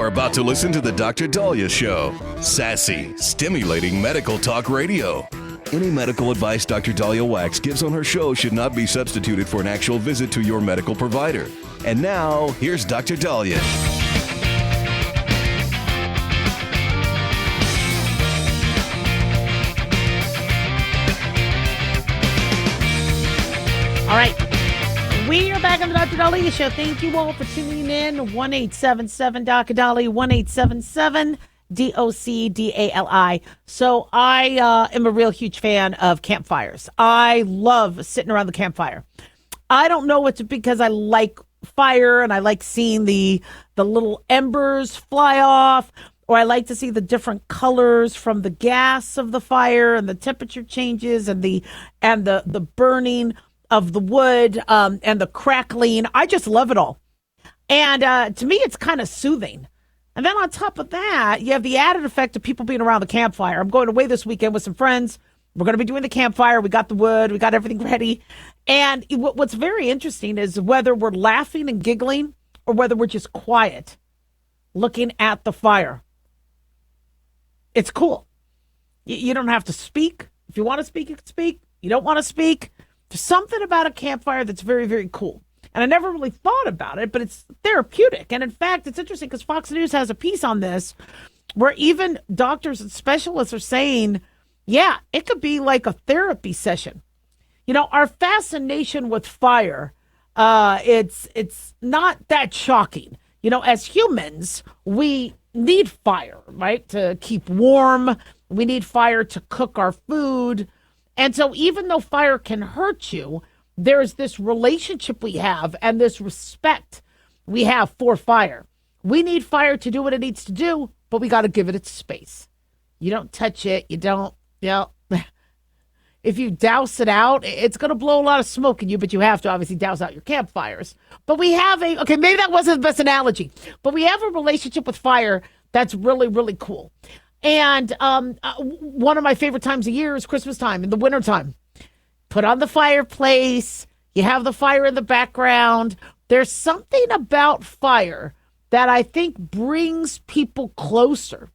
about to listen to the Dr. Daliah Show. Sassy, stimulating medical talk radio. Any medical advice Dr. Daliah Wax gives on her show should not be substituted for an actual visit to your medical provider. And now, here's Dr. Daliah. All right. We are back on the Dr. Daliah Show. Thank you all for tuning in. 1-877-Dr. Daliah, 1-877-DOCDALI. So I am a real huge fan of campfires. I love sitting around the campfire. I don't know it's because I like fire and I like seeing the little embers fly off, or I like to see the different colors from the gas of the fire and the temperature changes and the burning of the wood and the crackling. I just love it all. And to me, it's kind of soothing. And then on top of that, you have the added effect of people being around the campfire. I'm going away this weekend with some friends. We're going to be doing the campfire. We got the wood. We got everything ready. And what's very interesting is whether we're laughing and giggling or whether we're just quiet looking at the fire. It's cool. You don't have to speak. If you want to speak, you can speak. You don't want to speak. There's something about a campfire that's very, very cool. And I never really thought about it, but it's therapeutic. And in fact, it's interesting because Fox News has a piece on this where even doctors and specialists are saying, yeah, it could be like a therapy session. You know, our fascination with fire, it's not that shocking. You know, as humans, we need fire, right? To keep warm. We need fire to cook our food. And so even though fire can hurt you, there's this relationship we have and this respect we have for fire. We need fire to do what it needs to do, but we got to give it its space. You don't touch it. You don't, if you douse it out, it's going to blow a lot of smoke in you, but you have to obviously douse out your campfires. But we have okay, maybe that wasn't the best analogy, but we have a relationship with fire that's really, really cool. And one of my favorite times of year is Christmas time, in the wintertime. Put on the fireplace. You have the fire in the background. There's something about fire that I think brings people closer,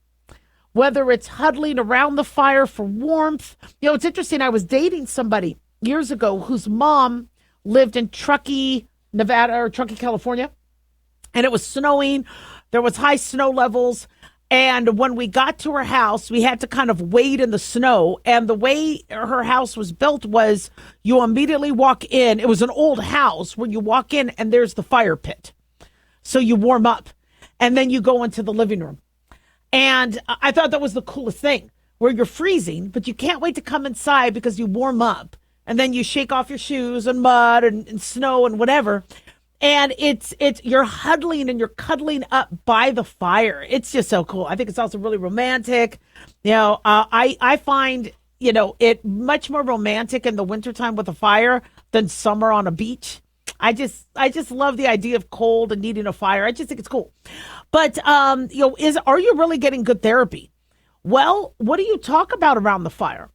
whether it's huddling around the fire for warmth. You know, it's interesting. I was dating somebody years ago whose mom lived in Truckee, Nevada, or Truckee, California, and it was snowing. There was high snow levels. And when we got to her house, we had to kind of wade in the snow. And the way her house was built was you immediately walk in. It was an old house where you walk in and there's the fire pit. So you warm up and then you go into the living room. And I thought that was the coolest thing, where you're freezing, but you can't wait to come inside because you warm up. And then you shake off your shoes and mud and snow and whatever. And it's you're huddling and you're cuddling up by the fire. It's just so cool. I think it's also really romantic. You know, I find, you know, it much more romantic in the wintertime with a fire than summer on a beach. I just love the idea of cold and needing a fire. I just think it's cool. But you know, are you really getting good therapy? Well, what do you talk about around the fire?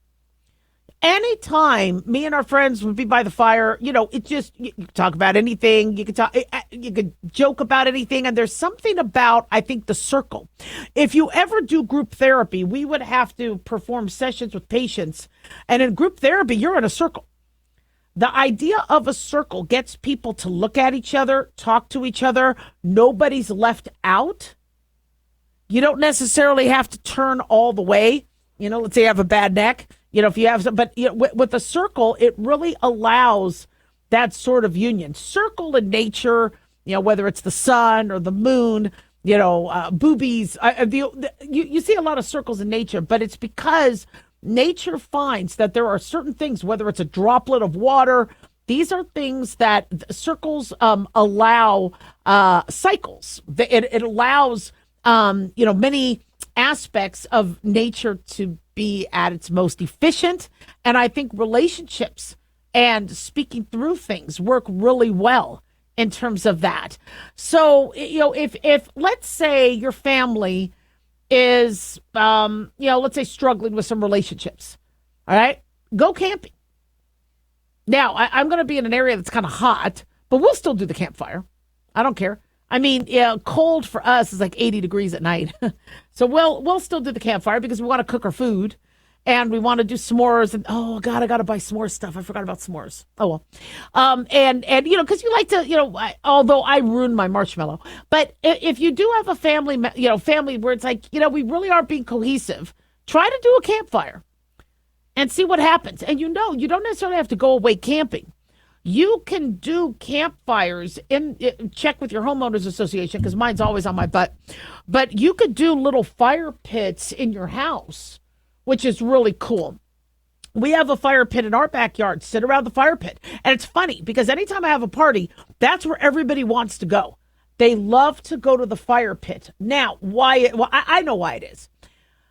Anytime me and our friends would be by the fire, you know, you can talk about anything. You could joke about anything. And there's something about, I think, the circle. If you ever do group therapy, we would have to perform sessions with patients. And in group therapy, you're in a circle. The idea of a circle gets people to look at each other, talk to each other. Nobody's left out. You don't necessarily have to turn all the way. You know, let's say you have a bad neck. You know, if you have some, but you know, with a circle, it really allows that sort of union. Circle in nature, you know, whether it's the sun or the moon, you know, boobies. You see a lot of circles in nature, but it's because nature finds that there are certain things, whether it's a droplet of water, these are things that circles allow cycles. It allows, you know, many aspects of nature to be at its most efficient. And I think relationships and speaking through things work really well in terms of that. So, you know, if let's say your family is, you know, let's say struggling with some relationships, all right, go camping. Now, I'm going to be in an area that's kind of hot, but we'll still do the campfire. I don't care. I mean, yeah, cold for us is like 80 degrees at night. So we'll still do the campfire because we want to cook our food and we want to do s'mores. And oh God, I got to buy s'mores stuff. I forgot about s'mores. Oh well. And because you like to, although I ruined my marshmallow, but if you do have a family where it's like, we really aren't being cohesive, try to do a campfire and see what happens. And you don't necessarily have to go away camping. You can do campfires check with your homeowners association because mine's always on my butt. But you could do little fire pits in your house, which is really cool. We have a fire pit in our backyard. Sit around the fire pit. And it's funny because anytime I have a party, that's where everybody wants to go. They love to go to the fire pit. Now, why? Well, I know why it is.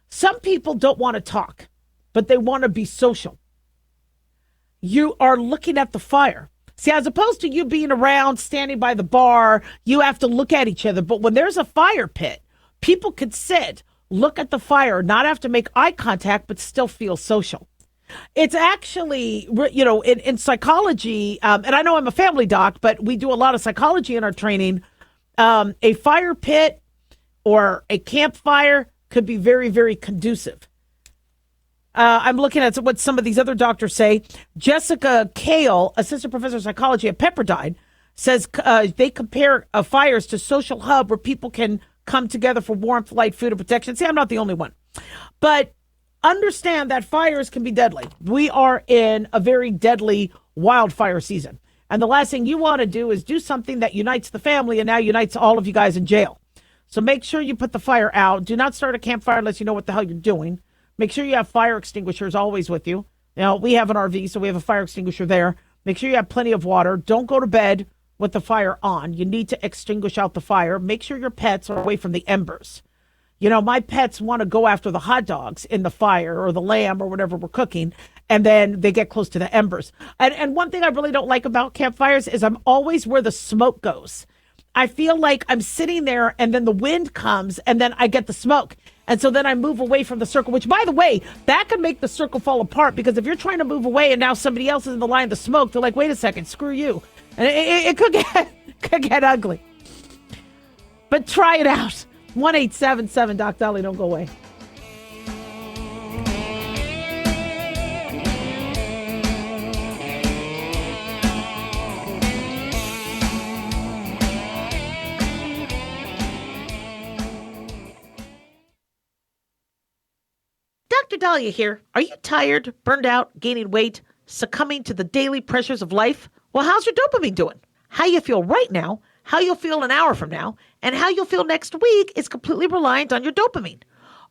Some people don't want to talk, but they want to be social. You are looking at the fire. See, as opposed to you being around, standing by the bar, you have to look at each other. But when there's a fire pit, people can sit, look at the fire, not have to make eye contact, but still feel social. It's actually, in psychology, and I know I'm a family doc, but we do a lot of psychology in our training. A fire pit or a campfire could be very, very conducive. I'm looking at what some of these other doctors say. Jessica Kale, assistant professor of psychology at Pepperdine, says they compare fires to social hub where people can come together for warmth, light, food, and protection. See, I'm not the only one. But understand that fires can be deadly. We are in a very deadly wildfire season. And the last thing you want to do is do something that unites the family and now unites all of you guys in jail. So make sure you put the fire out. Do not start a campfire unless you know what the hell you're doing. Make sure you have fire extinguishers always with you. Now, we have an RV, so we have a fire extinguisher there. Make sure you have plenty of water. Don't go to bed with the fire on. You need to extinguish out the fire. Make sure your pets are away from the embers. My pets want to go after the hot dogs in the fire or the lamb or whatever we're cooking, and then they get close to the embers. And one thing I really don't like about campfires is I'm always where the smoke goes. I feel like I'm sitting there and then the wind comes and then I get the smoke. And so then I move away from the circle, which, by the way, that could make the circle fall apart because if you're trying to move away and now somebody else is in the line of the smoke, they're like, wait a second, screw you. And it could get ugly. But try it out. 1-877 Doc Daliah, don't go away. Dr. Daliah here. Are you tired, burned out, gaining weight, succumbing to the daily pressures of life? Well, how's your dopamine doing? How you feel right now, how you'll feel an hour from now, and how you'll feel next week is completely reliant on your dopamine.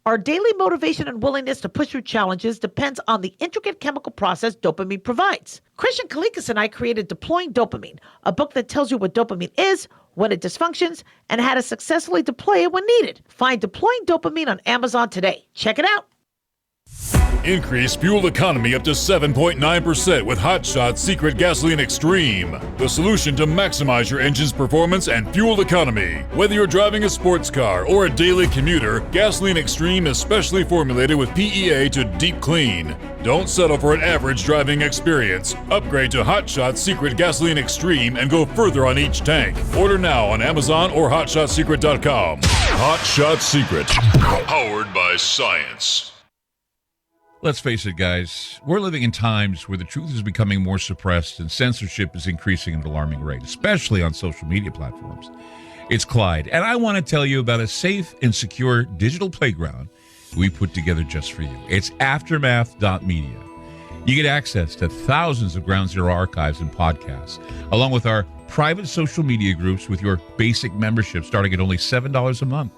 Our daily motivation and willingness to push through challenges depends on the intricate chemical process dopamine provides. Christian Kalikas and I created Deploying Dopamine, a book that tells you what dopamine is, when it dysfunctions, and how to successfully deploy it when needed. Find Deploying Dopamine on Amazon today. Check it out. Increase fuel economy up to 7.9% with Hot Shot Secret Gasoline Extreme, the solution to maximize your engine's performance and fuel economy. Whether you're driving a sports car or a daily commuter, Gasoline Extreme is specially formulated with PEA to deep clean. Don't settle for an average driving experience. Upgrade to Hot Shot Secret Gasoline Extreme and go further on each tank. Order now on Amazon or HotShotSecret.com. Hot Shot Secret, powered by science. Let's face it, guys, we're living in times where the truth is becoming more suppressed and censorship is increasing at an alarming rate, especially on social media platforms. It's Clyde, and I want to tell you about a safe and secure digital playground we put together just for you. It's Aftermath.media. You get access to thousands of Ground Zero archives and podcasts, along with our private social media groups with your basic membership starting at only $7 a month.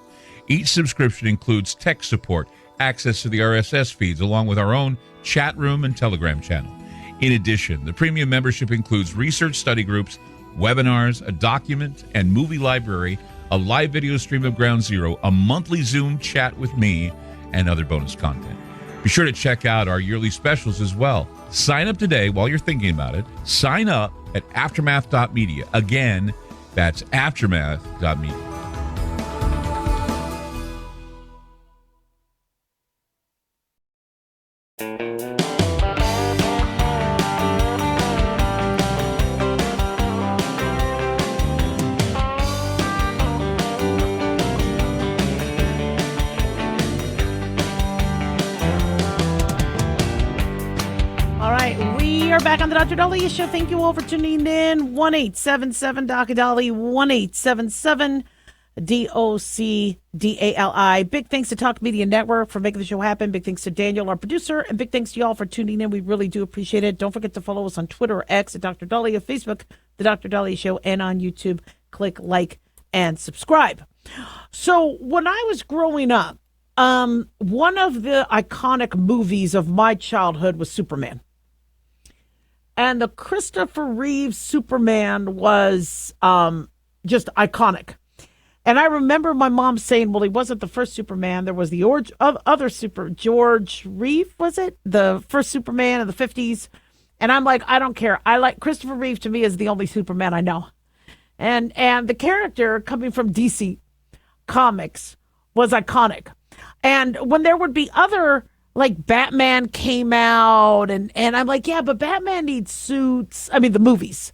Each subscription includes tech support, access to the RSS feeds, along with our own chat room and Telegram channel. In addition, the premium membership includes research study groups, webinars, a document and movie library, a live video stream of Ground Zero, a monthly Zoom chat with me, and other bonus content. Be sure to check out our yearly specials as well. Sign up today while you're thinking about it. Sign up at Aftermath.media. Again, that's Aftermath.media. are back on the Dr. Daliah Show. Thank you all for tuning in. 1-877 Dr. Daliah, 1-877 DOCDALI. Big thanks to Talk Media Network for making the show happen. Big thanks to Daniel, our producer, and big thanks to y'all for tuning in. We really do appreciate it. Don't forget to follow us on Twitter or X at Dr. Daliah, Facebook, The Dr. Daliah Show, and on YouTube. Click like and subscribe. So when I was growing up, one of the iconic movies of my childhood was Superman. And the Christopher Reeve Superman was just iconic. And I remember my mom saying, well, he wasn't the first Superman. There was the other George Reeve, was it? The first Superman in the 50s. And I'm like, I don't care. I like Christopher Reeve. To me is the only Superman I know. And the character coming from DC Comics was iconic. And when there would be other, like Batman came out, and I'm like, yeah, but Batman needs suits. I mean, the movies.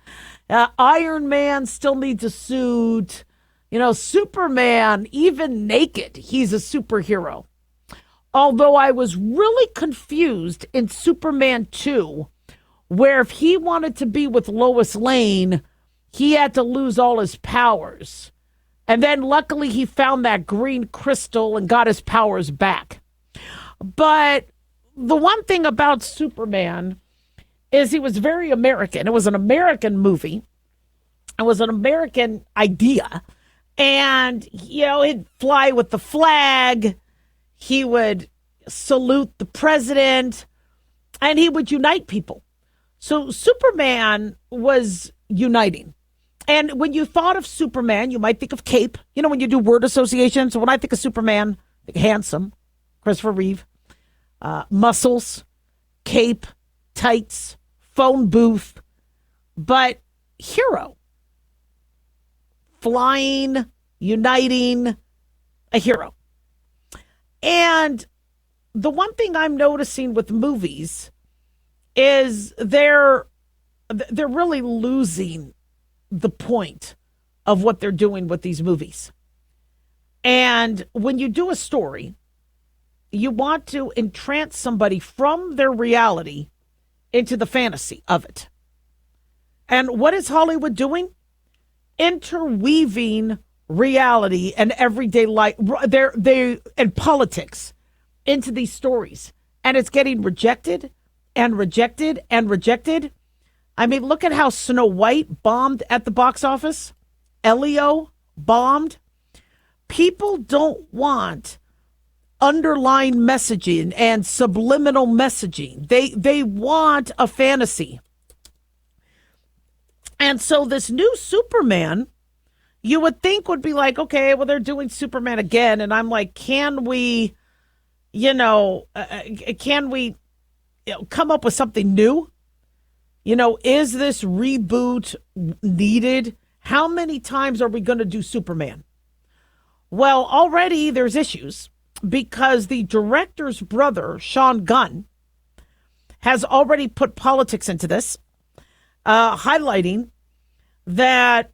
Iron Man still needs a suit. You know, Superman, even naked, he's a superhero. Although I was really confused in Superman 2, where if he wanted to be with Lois Lane, he had to lose all his powers. And then luckily he found that green crystal and got his powers back. But the one thing about Superman is he was very American. It was an American movie. It was an American idea. And, you know, he'd fly with the flag. He would salute the president. And he would unite people. So Superman was uniting. And when you thought of Superman, you might think of cape. You know, when you do word association. So when I think of Superman, I think handsome, Christopher Reeve, muscles, cape, tights, phone booth, but hero. Flying, uniting, a hero. And the one thing I'm noticing with movies is they're really losing the point of what they're doing with these movies. And when you do a story, you want to entrance somebody from their reality into the fantasy of it. And what is Hollywood doing? Interweaving reality and everyday life and politics into these stories. And it's getting rejected and rejected and rejected. I mean, look at how Snow White bombed at the box office. Elio bombed. People don't want underlying messaging and subliminal messaging. They want a fantasy. And so this new Superman, you would think would be like, okay, well, they're doing Superman again. And I'm like, can we come up with something new? You know, is this reboot needed? How many times are we going to do Superman? Well, already there's issues because the director's brother, Sean Gunn, has already put politics into this, highlighting that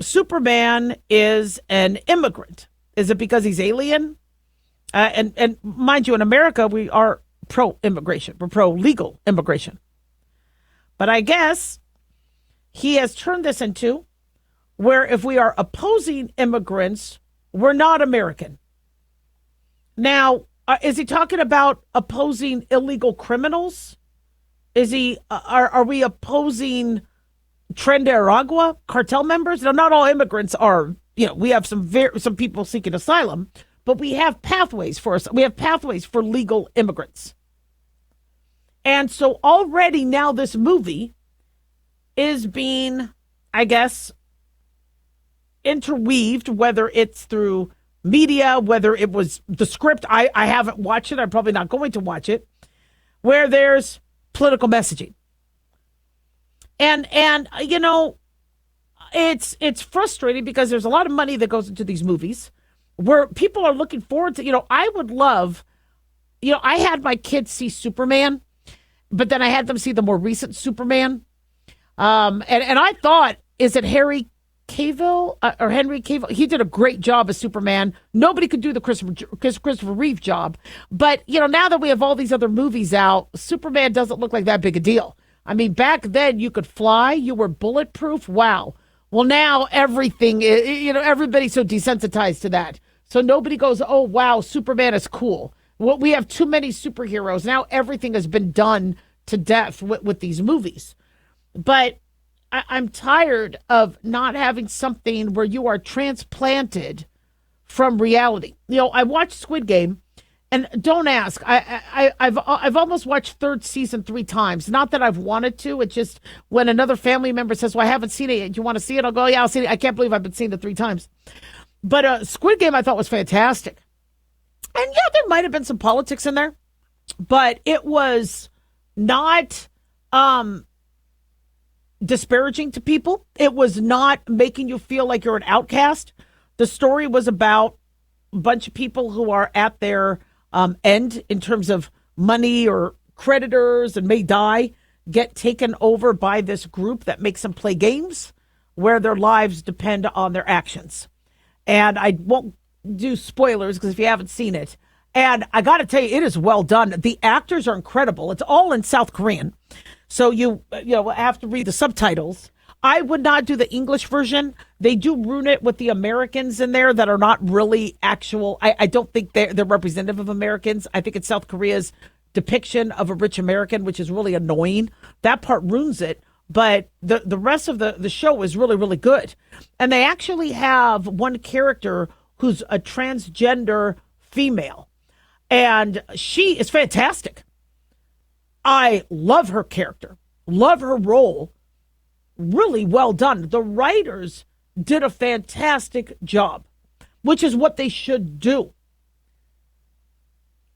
Superman is an immigrant. Is it because he's alien? And mind you, in America, we are pro-immigration. We're pro-legal immigration. But I guess he has turned this into where if we are opposing immigrants, we're not American. Now, is he talking about opposing illegal criminals? Is he? Are we opposing Tren de Aragua cartel members? Now, not all immigrants are. You know, we have some people seeking asylum, but we have pathways for us. We have pathways for legal immigrants. And so already now this movie is being, I guess, interweaved, whether it's through media, whether it was the script. I haven't watched it. I'm probably not going to watch it, where there's political messaging. And you know, it's frustrating because there's a lot of money that goes into these movies where people are looking forward to, you know, I would love, you know, I had my kids see Superman, but then I had them see the more recent Superman. And I thought, is it Henry Cavill? He did a great job as Superman. Nobody could do the Christopher Reeve job. But, you know, now that we have all these other movies out, Superman doesn't look like that big a deal. I mean, back then you could fly, you were bulletproof. Wow. Well, now everything, everybody's so desensitized to that. So nobody goes, oh, wow, Superman is cool. Well, we have too many superheroes. Now everything has been done to death with these movies. But I'm tired of not having something where you are transplanted from reality. I watched Squid Game, and don't ask. I've almost watched third season 3 times. Not that I've wanted to. It's just when another family member says, well, I haven't seen it yet. Do you want to see it? I'll go, yeah, I'll see it. I can't believe I've been seeing it 3 times. But Squid Game I thought was fantastic. And yeah, there might have been some politics in there, but it was not disparaging to people. It was not making you feel like you're an outcast. The story was about a bunch of people who are at their end in terms of money or creditors and may die, get taken over by this group that makes them play games where their lives depend on their actions. And I won't do spoilers because if you haven't seen it, and I got to tell you, it is well done. The actors are incredible. It's all in South Korean, so you have to read the subtitles. I would not do the English version. They do ruin it with the Americans in there that are not really actual. I don't think they're representative of Americans. I think it's South Korea's depiction of a rich American, which is really annoying. That part ruins it. But the rest of the show is really, really good. And they actually have one character who's a transgender female. And she is fantastic. I love her character, love her role. Really well done. The writers did a fantastic job, which is what they should do.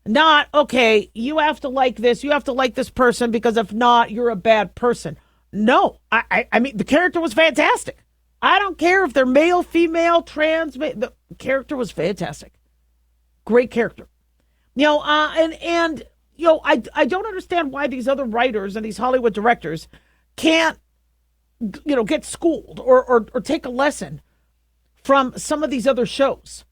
Not, okay, you have to like this, you have to like this person, because if not, you're a bad person. No, I mean, the character was fantastic. I don't care if they're male, female, trans, the character was fantastic. Great character. I don't understand why these other writers and these Hollywood directors can't, get schooled or take a lesson from some of these other shows.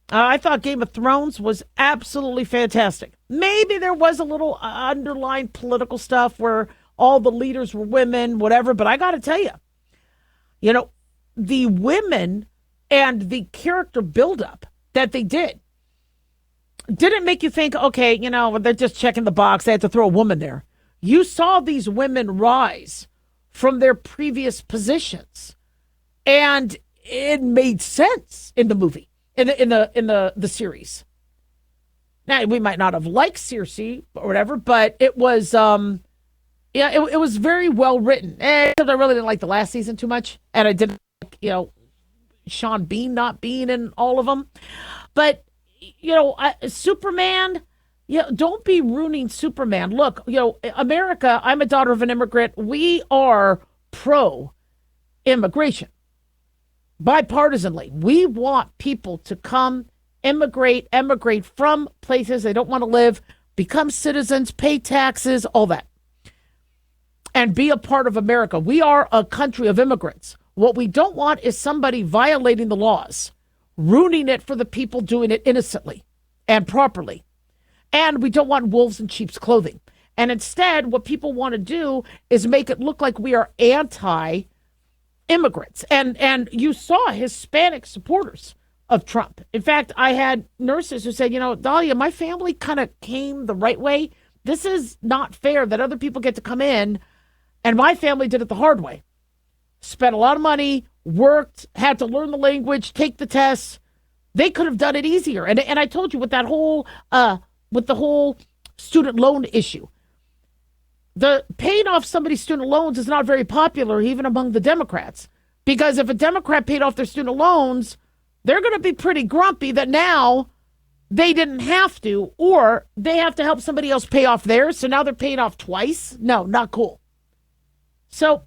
I thought Game of Thrones was absolutely fantastic. Maybe there was a little underlying political stuff where all the leaders were women, whatever, but I got to tell you, the women and the character buildup that they didn't make you think, okay, they're just checking the box. They had to throw a woman there. You saw these women rise from their previous positions, and it made sense in the movie, in the series. Now, we might not have liked Cersei or whatever, but it was it was very well written. And I really didn't like the last season too much, and I didn't like, Sean Bean not being in all of them. But Superman, don't be ruining Superman. Look, America, I'm a daughter of an immigrant. We are pro-immigration. Bipartisanly. We want people to come, emigrate from places they don't want to live, become citizens, pay taxes, all that, and be a part of America. We are a country of immigrants. What we don't want is somebody violating the laws, ruining it for the people doing it innocently and properly. And we don't want wolves in sheep's clothing. And instead, what people want to do is make it look like we are anti-immigrants. And you saw Hispanic supporters of Trump. In fact, I had nurses who said, Daliah, my family kind of came the right way. This is not fair that other people get to come in, and my family did it the hard way. Spent a lot of money, worked, had to learn the language, take the tests. They could have done it easier. And I told you with that whole with the whole student loan issue, the paying off somebody's student loans is not very popular even among the Democrats, because if a Democrat paid off their student loans, they're going to be pretty grumpy that now they didn't have to, or they have to help somebody else pay off theirs. So now they're paying off twice. No, not cool. So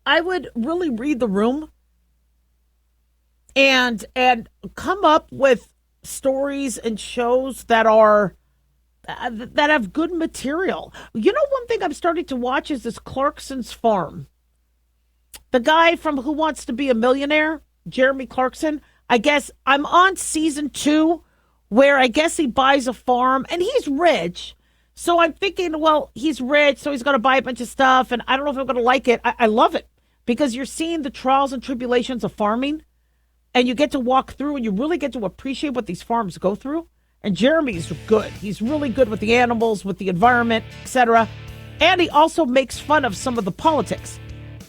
I would really read the room and come up with stories and shows that have good material. One thing I'm starting to watch is this Clarkson's Farm. The guy from Who Wants to Be a Millionaire, Jeremy Clarkson. I guess I'm on season 2, where I guess he buys a farm and he's rich. So I'm thinking, well, he's rich, so he's going to buy a bunch of stuff, and I don't know if I'm going to like it. I love it because you're seeing the trials and tribulations of farming, and you get to walk through, and you really get to appreciate what these farms go through. And Jeremy's good. He's really good with the animals, with the environment, etc. And he also makes fun of some of the politics.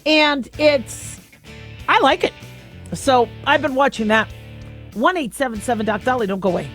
And I like it. So I've been watching that. 1-877 Doc Dolly, don't go away.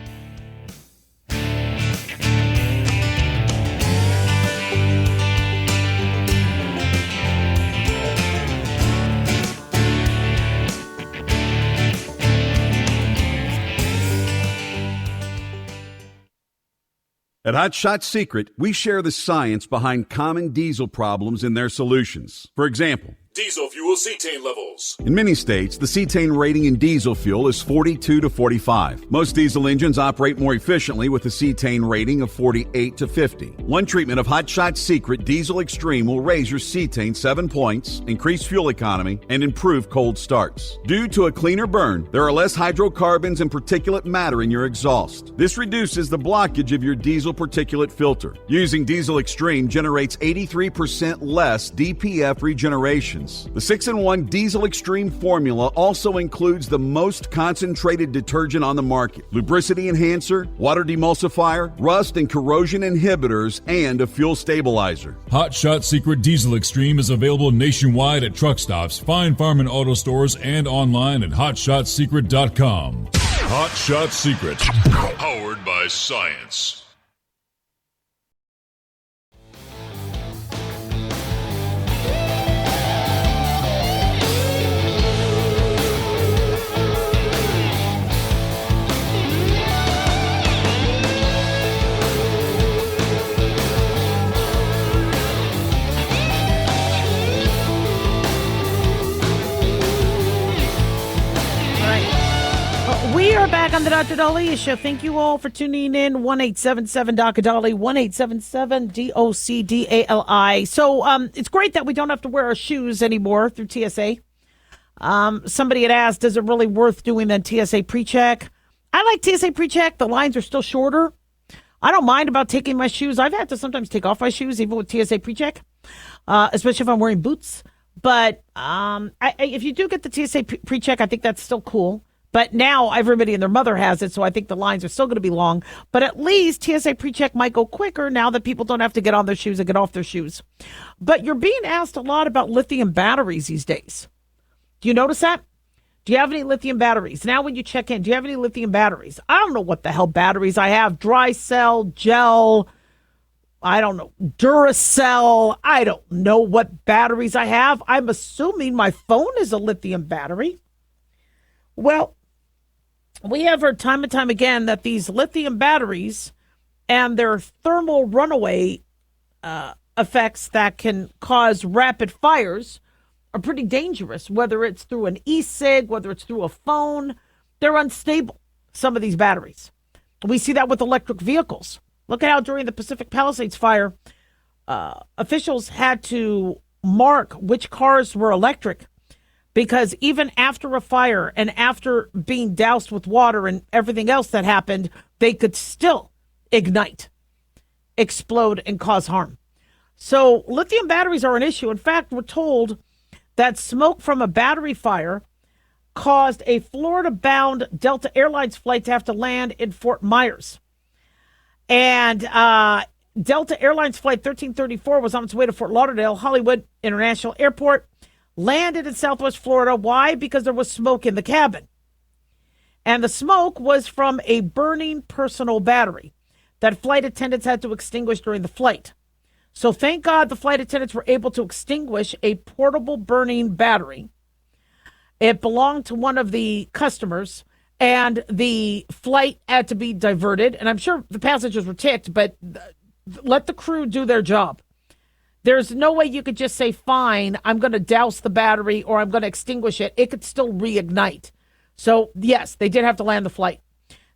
At Hot Shot Secret, we share the science behind common diesel problems and their solutions. For example, Diesel fuel cetane levels. in many states, the cetane rating in diesel fuel is 42 to 45. Most diesel engines operate more efficiently with a cetane rating of 48 to 50. One treatment of Hot Shot Secret Diesel Extreme will raise your cetane 7 points, increase fuel economy, and improve cold starts. Due to a cleaner burn, there are less hydrocarbons and particulate matter in your exhaust. This reduces the blockage of your diesel particulate filter. Using Diesel Extreme generates 83% less DPF regeneration. The 6-in-1 Diesel Extreme formula also includes the most concentrated detergent on the market, lubricity enhancer, water demulsifier, rust and corrosion inhibitors, and a fuel stabilizer. Hot Shot Secret Diesel Extreme is available nationwide at truck stops, fine farm and auto stores, and online at hotshotsecret.com. Hot Shot Secret. Powered by science. We are back on the Dr. Daliah Show. Thank you all for tuning in. 1-877 Dr. Dolly, 1-877 DOCDALI. So it's great that we don't have to wear our shoes anymore through TSA. Somebody had asked, is it really worth doing the TSA pre-check? I like TSA pre-check. The lines are still shorter. I don't mind about taking my shoes. I've had to sometimes take off my shoes, even with TSA pre-check, especially if I'm wearing boots. But if you do get the TSA pre-check, I think that's still cool. But now everybody and their mother has it, so I think the lines are still going to be long. But at least TSA pre-check might go quicker now that people don't have to get on their shoes and get off their shoes. But you're being asked a lot about lithium batteries these days. Do you notice that? Do you have any lithium batteries? Now when you check in, do you have any lithium batteries? I don't know what the hell batteries I have. Dry cell, gel, I don't know, Duracell. I don't know what batteries I have. I'm assuming my phone is a lithium battery. Well, we have heard time and time again that these lithium batteries and their thermal runaway effects that can cause rapid fires are pretty dangerous, whether it's through an e-cig, whether it's through a phone. They're unstable, some of these batteries. We see that with electric vehicles. Look at how during the Pacific Palisades fire, officials had to mark which cars were electric, because even after a fire and after being doused with water and everything else that happened, they could still ignite, explode, and cause harm. So lithium batteries are an issue. In fact, we're told that smoke from a battery fire caused a Florida-bound Delta Airlines flight to have to land in Fort Myers. And Delta Airlines Flight 1334 was on its way to Fort Lauderdale Hollywood International Airport, landed in Southwest Florida. Why? Because there was smoke in the cabin. And the smoke was from a burning personal battery that flight attendants had to extinguish during the flight. So thank God the flight attendants were able to extinguish a portable burning battery. It belonged to one of the customers, and the flight had to be diverted. And I'm sure the passengers were ticked, but let the crew do their job. There's no way you could just say, fine, I'm going to douse the battery or I'm going to extinguish it. It could still reignite. So, yes, they did have to land the flight.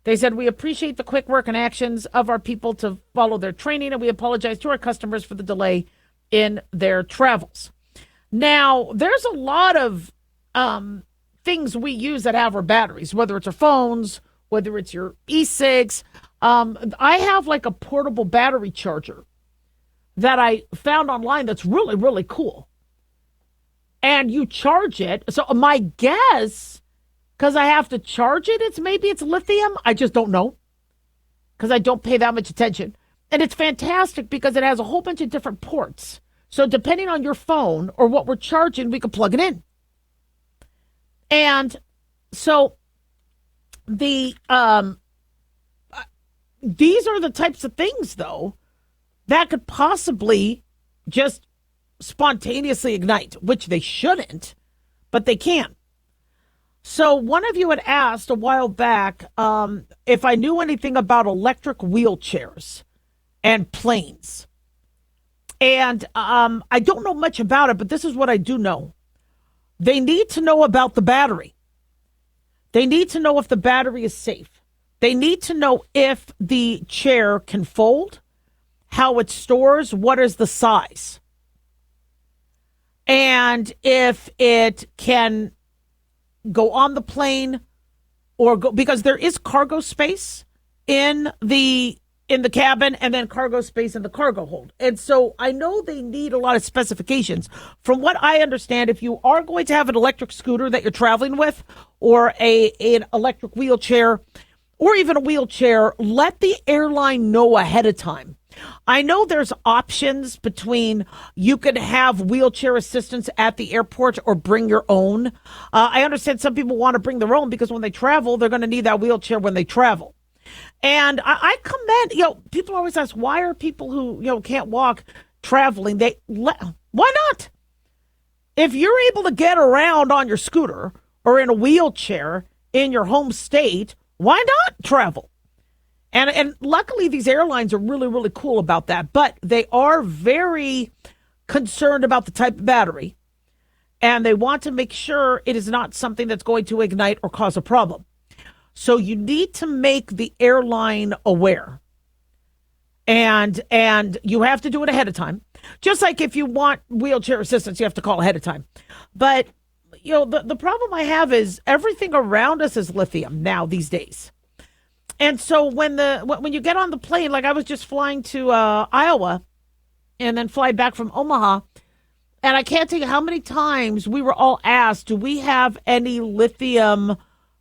They said, we appreciate the quick work and actions of our people to follow their training, and we apologize to our customers for the delay in their travels. Now, there's a lot of things we use that have our batteries, whether it's our phones, whether it's your e-cigs. I have like a portable battery charger that I found online that's really, really cool. And you charge it. So my guess, because I have to charge it, maybe it's lithium. I just don't know because I don't pay that much attention. And it's fantastic because it has a whole bunch of different ports. So depending on your phone or what we're charging, we can plug it in. And so these are the types of things, though, that could possibly just spontaneously ignite, which they shouldn't, but they can. So one of you had asked a while back if I knew anything about electric wheelchairs and planes. And I don't know much about it, but this is what I do know. They need to know about the battery. They need to know if the battery is safe. They need to know if the chair can fold, how it stores, what is the size, and if it can go on the plane or go, because there is cargo space in the cabin and then cargo space in the cargo hold. And so I know they need a lot of specifications. From what I understand, if you are going to have an electric scooter that you're traveling with or an electric wheelchair or even a wheelchair, let the airline know ahead of time. I know there's options between you could have wheelchair assistance at the airport or bring your own. I understand some people want to bring their own because when they travel, they're going to need that wheelchair when they travel. And I commend, people always ask, why are people who, can't walk traveling? Why not? If you're able to get around on your scooter or in a wheelchair in your home state, why not travel? And luckily, these airlines are really, really cool about that. But they are very concerned about the type of battery. And they want to make sure it is not something that's going to ignite or cause a problem. So you need to make the airline aware. And you have to do it ahead of time. Just like if you want wheelchair assistance, you have to call ahead of time. But, the problem I have is everything around us is lithium now these days. And so when you get on the plane, like I was just flying to Iowa and then flying back from Omaha, and I can't tell you how many times we were all asked, do we have any lithium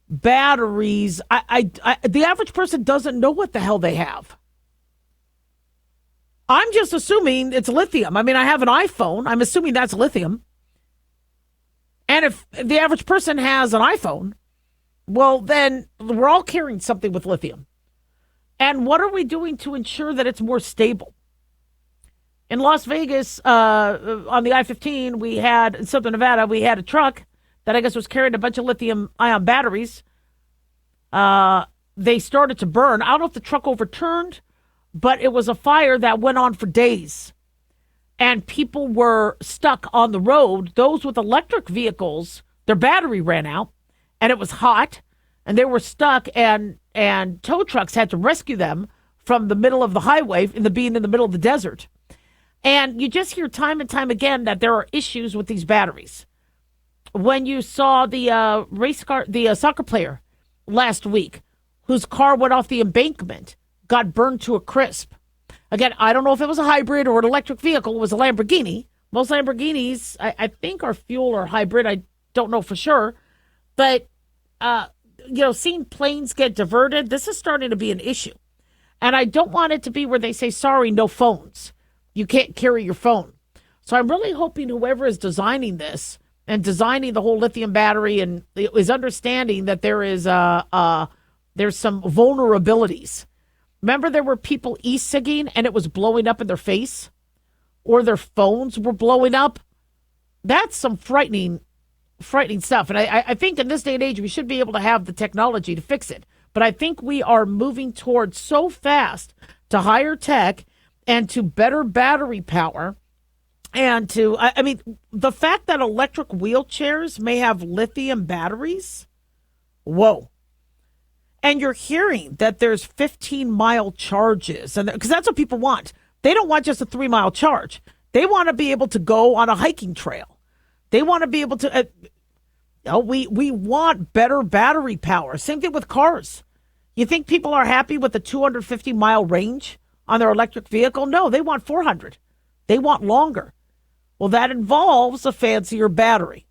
batteries? The average person doesn't know what the hell they have. I'm just assuming it's lithium. I mean, I have an iPhone. I'm assuming that's lithium. And if the average person has an iPhone, well, then we're all carrying something with lithium. And what are we doing to ensure that it's more stable? In Las Vegas, on the I-15, in Southern Nevada, we had a truck that I guess was carrying a bunch of lithium-ion batteries. They started to burn. I don't know if the truck overturned, but it was a fire that went on for days. And people were stuck on the road. Those with electric vehicles, their battery ran out. And it was hot, and they were stuck, and tow trucks had to rescue them from the middle of the highway, being in the middle of the desert. And you just hear time and time again that there are issues with these batteries. When you saw the soccer player last week, whose car went off the embankment, got burned to a crisp. Again, I don't know if it was a hybrid or an electric vehicle. It was a Lamborghini. Most Lamborghinis, I think, are fuel or hybrid. I don't know for sure. But, seeing planes get diverted, this is starting to be an issue. And I don't want it to be where they say, sorry, no phones. You can't carry your phone. So I'm really hoping whoever is designing this and designing the whole lithium battery and is understanding that there's some vulnerabilities. Remember there were people e-cigging and it was blowing up in their face? Or their phones were blowing up? That's some frightening stuff. And I think in this day and age, we should be able to have the technology to fix it. But I think we are moving towards so fast to higher tech and to better battery power. And the fact that electric wheelchairs may have lithium batteries, whoa. And you're hearing that there's 15-mile charges, and because that's what people want. They don't want just a 3-mile charge. They want to be able to go on a hiking trail. They want to be able to. We want better battery power. Same thing with cars. You think people are happy with the 250-mile range on their electric vehicle? No, they want 400. They want longer. Well, that involves a fancier battery.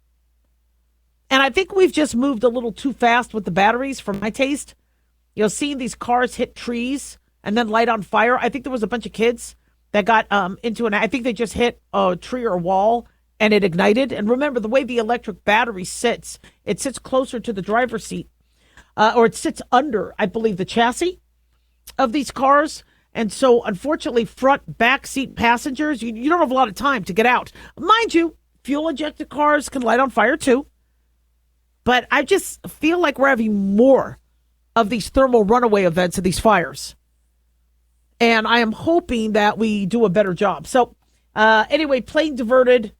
And I think we've just moved a little too fast with the batteries for my taste. Seeing these cars hit trees and then light on fire. I think there was a bunch of kids that got I think they just hit a tree or a wall and it ignited. And remember, the way the electric battery sits, it sits closer to the driver's seat, or it sits under, I believe, the chassis of these cars. And so, unfortunately, front, back seat passengers, you don't have a lot of time to get out. Mind you, fuel-injected cars can light on fire, too. But I just feel like we're having more of these thermal runaway events of these fires. And I am hoping that we do a better job. So, anyway, plane diverted.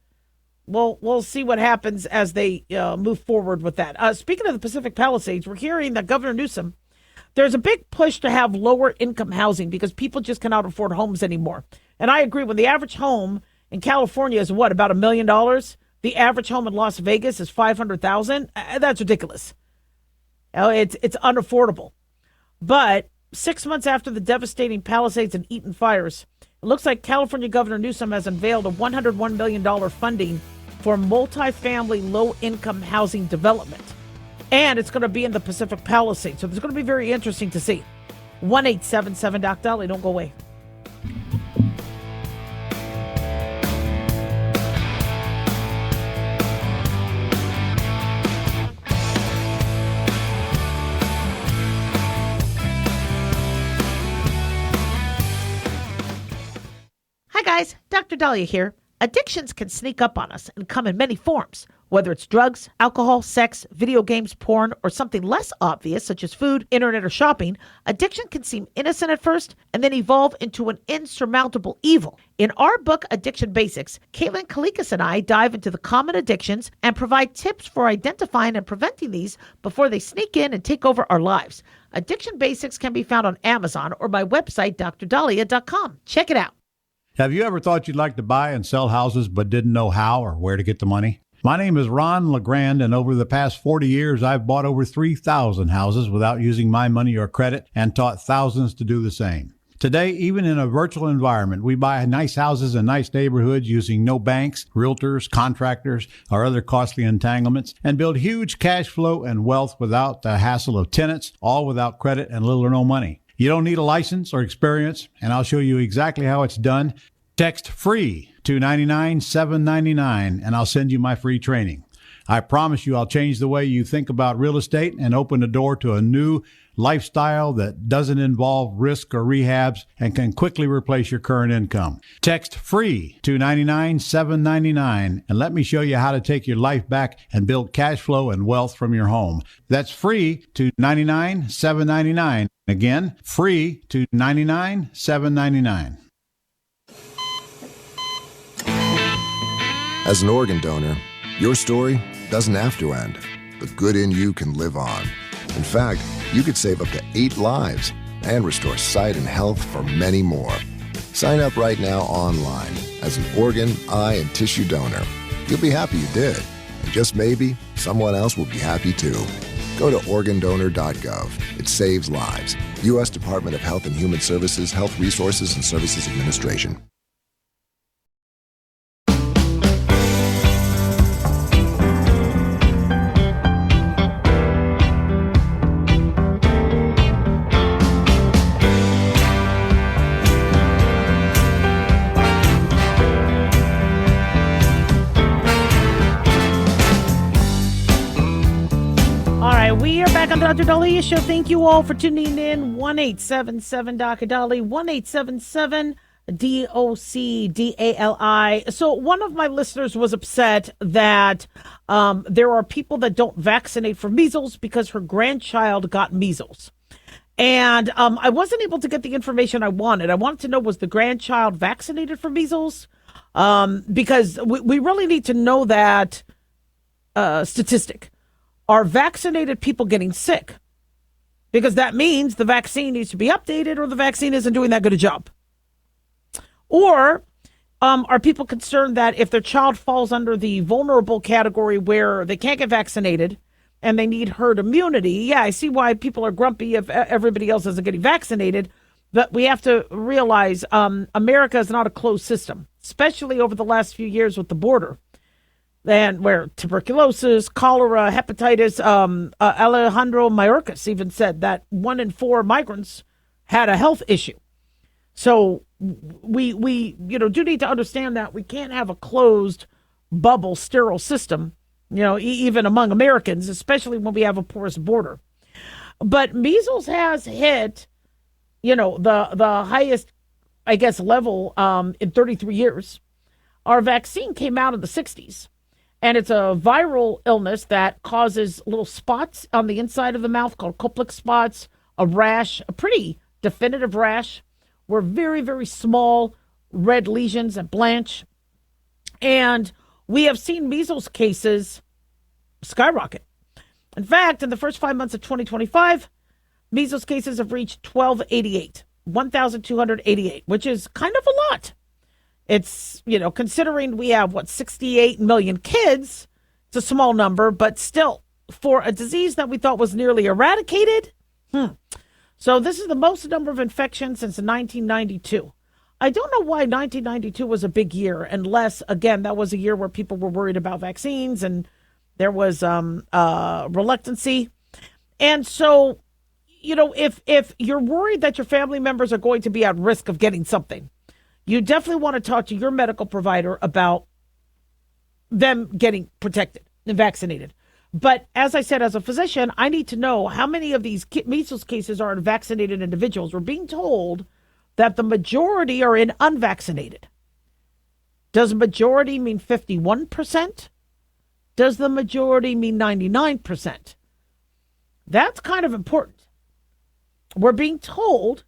We'll see what happens as they move forward with that. Speaking of the Pacific Palisades, we're hearing that Governor Newsom, there's a big push to have lower income housing because people just cannot afford homes anymore. And I agree. When the average home in California is about $1 million, the average home in Las Vegas is $500,000. That's ridiculous. It's unaffordable. But 6 months after the devastating Palisades and Eaton fires, it looks like California Governor Newsom has unveiled a $101 million funding for multifamily low-income housing development. And it's going to be in the Pacific Palisades. So it's going to be very interesting to see. 1-877-DOC-DOLLY. Don't go away. Hi guys, Dr. Daliah here. Addictions can sneak up on us and come in many forms, whether it's drugs, alcohol, sex, video games, porn, or something less obvious such as food, internet, or shopping. Addiction can seem innocent at first and then evolve into an insurmountable evil. In our book, Addiction Basics, Caitlin Kalikas and I dive into the common addictions and provide tips for identifying and preventing these before they sneak in and take over our lives. Addiction Basics can be found on Amazon or my website, drdaliah.com. Check it out. Have you ever thought you'd like to buy and sell houses but didn't know how or where to get the money? My name is Ron LeGrand, and over the past 40 years, I've bought over 3,000 houses without using my money or credit and taught thousands to do the same. Today, even in a virtual environment, we buy nice houses in nice neighborhoods using no banks, realtors, contractors, or other costly entanglements, and build huge cash flow and wealth without the hassle of tenants, all without credit and little or no money. You don't need a license or experience, and I'll show you exactly how it's done. Text FREE to 99799, and I'll send you my free training. I promise you I'll change the way you think about real estate and open the door to a new lifestyle that doesn't involve risk or rehabs and can quickly replace your current income. Text FREE to 99799 and let me show you how to take your life back and build cash flow and wealth from your home. That's FREE to 99799. Again, FREE to 99799. As an organ donor, your story doesn't have to end. The good in you can live on. In fact, you could save up to 8 lives and restore sight and health for many more. Sign up right now online as an organ, eye, and tissue donor. You'll be happy you did. And just maybe, someone else will be happy too. Go to organdonor.gov. It saves lives. U.S. Department of Health and Human Services, Health Resources and Services Administration. We are back on the Dr. Daliah Show. Thank you all for tuning in. 1-877-Dr. 1-877-DOC-DALI. So one of my listeners was upset that there are people that don't vaccinate for measles because her grandchild got measles. And I wasn't able to get the information I wanted. I wanted to know, was the grandchild vaccinated for measles? Because we really need to know that statistic. Are vaccinated people getting sick? Because that means the vaccine needs to be updated or the vaccine isn't doing that good a job. Or are people concerned that if their child falls under the vulnerable category where they can't get vaccinated and they need herd immunity? Yeah, I see why people are grumpy if everybody else isn't getting vaccinated. But we have to realize America is not a closed system. especially over the last few years with the border. And where tuberculosis, cholera, hepatitis, Alejandro Mayorkas even said that 1 in 4 migrants had a health issue. So we do need to understand that we can't have a closed bubble, sterile system, even among Americans, especially when we have a porous border. But measles has hit, the highest, I guess, level in 33 years. Our vaccine came out in the 60s. And it's a viral illness that causes little spots on the inside of the mouth called Koplik spots, a rash, a pretty definitive rash, were very, very small red lesions that blanch. And we have seen measles cases skyrocket. In fact, in the first 5 months of 2025, measles cases have reached 1,288, which is kind of a lot. It's, considering we have, 68 million kids, it's a small number, but still, for a disease that we thought was nearly eradicated. So this is the most number of infections since 1992. I don't know why 1992 was a big year, unless, again, that was a year where people were worried about vaccines and there was reluctancy. And so, if you're worried that your family members are going to be at risk of getting something, you definitely want to talk to your medical provider about them getting protected and vaccinated. But as I said, as a physician, I need to know how many of these measles cases are in vaccinated individuals. We're being told that the majority are in unvaccinated. Does majority mean 51%? Does the majority mean 99%? That's kind of important. We're being told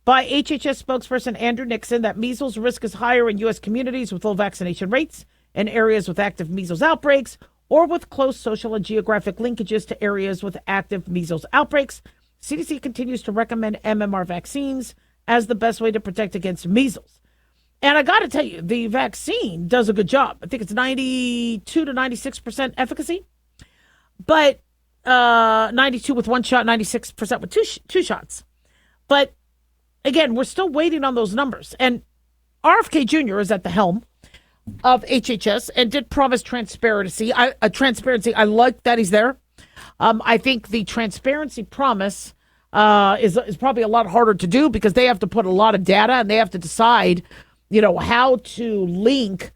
by HHS spokesperson Andrew Nixon that measles risk is higher in U.S. communities with low vaccination rates, in areas with active measles outbreaks, or with close social and geographic linkages to areas with active measles outbreaks. CDC continues to recommend MMR vaccines as the best way to protect against measles. And I got to tell you, the vaccine does a good job. I think it's 92 to 96% efficacy, but 92 with one shot, 96% with two shots. But again, we're still waiting on those numbers. And RFK Jr. is at the helm of HHS and did promise transparency. I like that he's there. I think the transparency promise is probably a lot harder to do because they have to put a lot of data and they have to decide, how to link,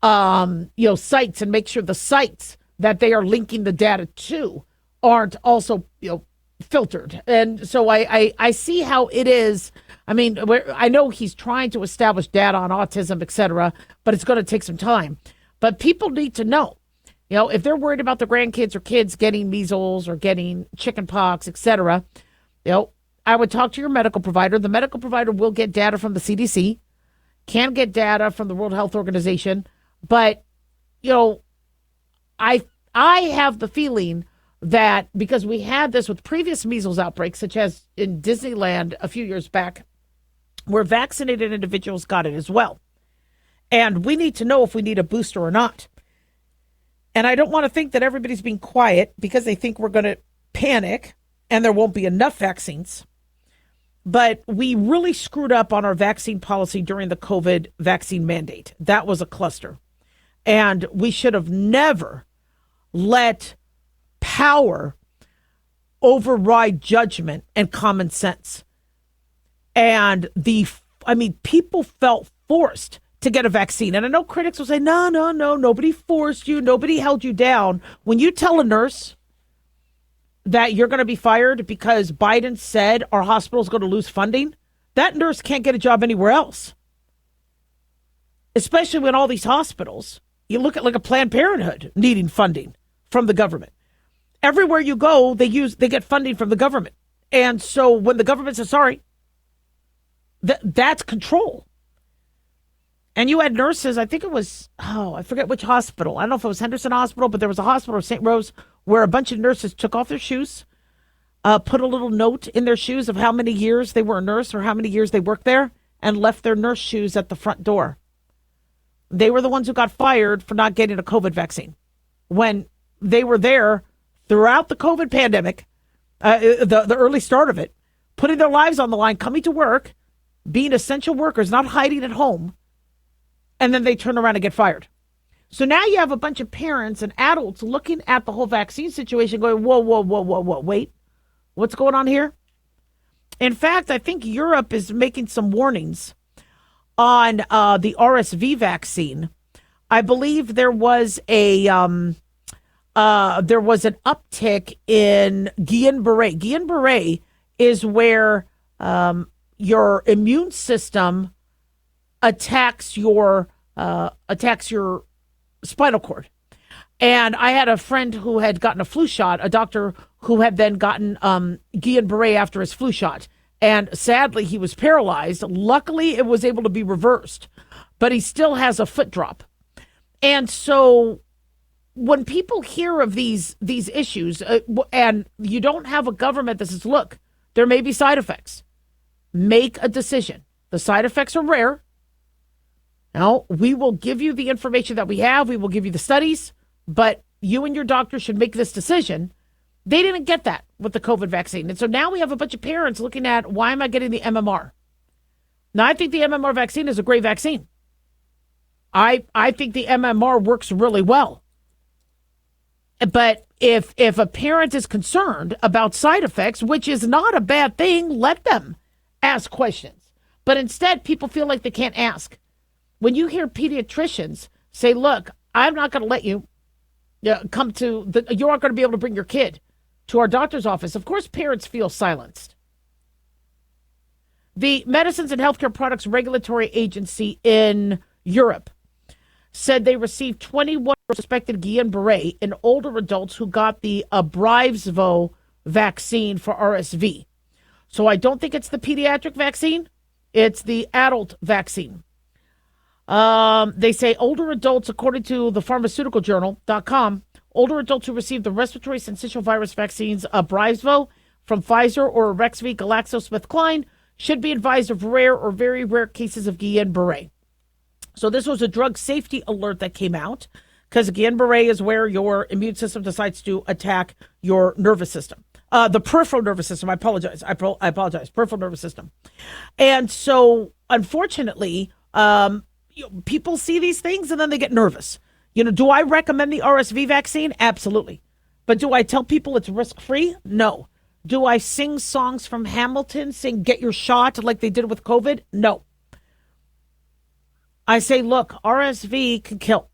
sites and make sure the sites that they are linking the data to aren't also, filtered. And so I see how it is. I mean, I know he's trying to establish data on autism, et cetera, but it's going to take some time. But people need to know, if they're worried about their grandkids or kids getting measles or getting chicken pox, et cetera, I would talk to your medical provider. The medical provider will get data from the CDC, can get data from the World Health Organization. But, I have the feeling that because we had this with previous measles outbreaks, such as in Disneyland a few years back, where vaccinated individuals got it as well. And we need to know if we need a booster or not. And I don't want to think that everybody's being quiet because they think we're going to panic and there won't be enough vaccines. But we really screwed up on our vaccine policy during the COVID vaccine mandate. That was a cluster. And we should have never let power override judgment and common sense. And people felt forced to get a vaccine. And I know critics will say, no, nobody forced you. Nobody held you down. When you tell a nurse that you're going to be fired because Biden said our hospital is going to lose funding, that nurse can't get a job anywhere else. Especially when all these hospitals, you look at like a Planned Parenthood needing funding from the government. Everywhere you go, they get funding from the government. And so when the government says, sorry, that's control. And you had nurses, I think it was, I forget which hospital. I don't know if it was Henderson Hospital, but there was a hospital or St. Rose where a bunch of nurses took off their shoes, put a little note in their shoes of how many years they were a nurse or how many years they worked there, and left their nurse shoes at the front door. They were the ones who got fired for not getting a COVID vaccine when they were there throughout the COVID pandemic, the early start of it, putting their lives on the line, coming to work, being essential workers, not hiding at home. and then they turn around and get fired. So now you have a bunch of parents and adults looking at the whole vaccine situation going, whoa, wait, what's going on here? In fact, I think Europe is making some warnings on the RSV vaccine. I believe there was an uptick in Guillain-Barré. Guillain-Barré is where your immune system attacks your spinal cord. And I had a friend who had gotten a flu shot, a doctor who had then gotten Guillain-Barré after his flu shot. And sadly, he was paralyzed. Luckily, it was able to be reversed, but he still has a foot drop. And so when people hear of these issues and you don't have a government that says, look, there may be side effects, make a decision. The side effects are rare. Now, we will give you the information that we have. We will give you the studies, but you and your doctor should make this decision. They didn't get that with the COVID vaccine. And so now we have a bunch of parents looking at, why am I getting the MMR? Now, I think the MMR vaccine is a great vaccine. I think the MMR works really well. But if a parent is concerned about side effects, which is not a bad thing, let them ask questions. But instead, people feel like they can't ask. When you hear pediatricians say, look, I'm not going to let you you aren't going to be able to bring your kid to our doctor's office. Of course, parents feel silenced. The Medicines and Healthcare Products Regulatory Agency in Europe said they received 21 suspected Guillain-Barré in older adults who got the Abrivvo vaccine for RSV. So I don't think it's the pediatric vaccine. It's the adult vaccine. They say older adults, according to the pharmaceuticaljournal.com, older adults who received the respiratory syncytial virus vaccines Abrivvo from Pfizer or Arexvy GlaxoSmithKline should be advised of rare or very rare cases of Guillain-Barré. So this was a drug safety alert that came out because Guillain-Barré is where your immune system decides to attack your nervous system. The peripheral nervous system. I apologize. Peripheral nervous system. And so, unfortunately, people see these things and then they get nervous. Do I recommend the RSV vaccine? Absolutely. But do I tell people it's risk-free? No. Do I sing songs from Hamilton, sing Get Your Shot like they did with COVID? No. I say, look, RSV can kill,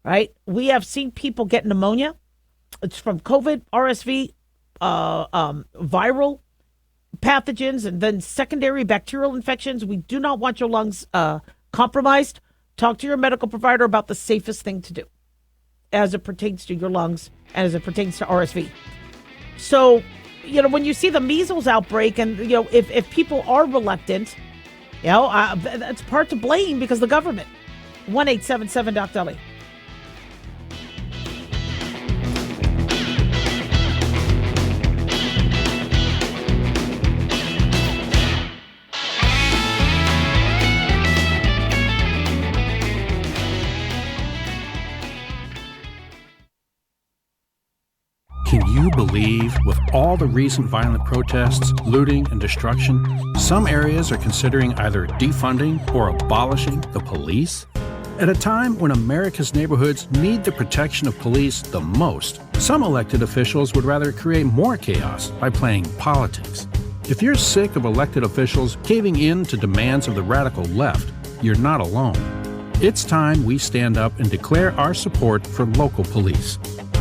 right? We have seen people get pneumonia. It's from COVID, RSV, viral pathogens, and then secondary bacterial infections. We do not want your lungs compromised. Talk to your medical provider about the safest thing to do as it pertains to your lungs and as it pertains to RSV. So, when you see the measles outbreak and, if people are reluctant, that's part to blame because the government. 1-877-DOC-DALIAH. Can you believe, with all the recent violent protests, looting, and destruction, some areas are considering either defunding or abolishing the police? At a time when America's neighborhoods need the protection of police the most, some elected officials would rather create more chaos by playing politics. If you're sick of elected officials caving in to demands of the radical left, you're not alone. It's time we stand up and declare our support for local police.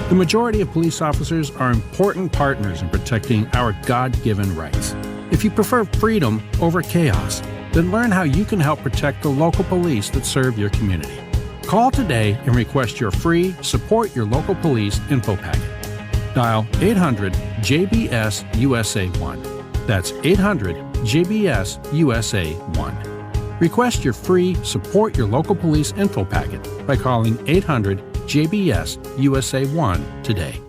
The majority of police officers are important partners in protecting our God-given rights. If you prefer freedom over chaos, then learn how you can help protect the local police that serve your community. Call today and request your free Support Your Local Police info packet. Dial 800-JBS-USA-1. That's 800-JBS-USA-1. Request your free Support Your Local Police info packet by calling 800-JBS-USA-1 today.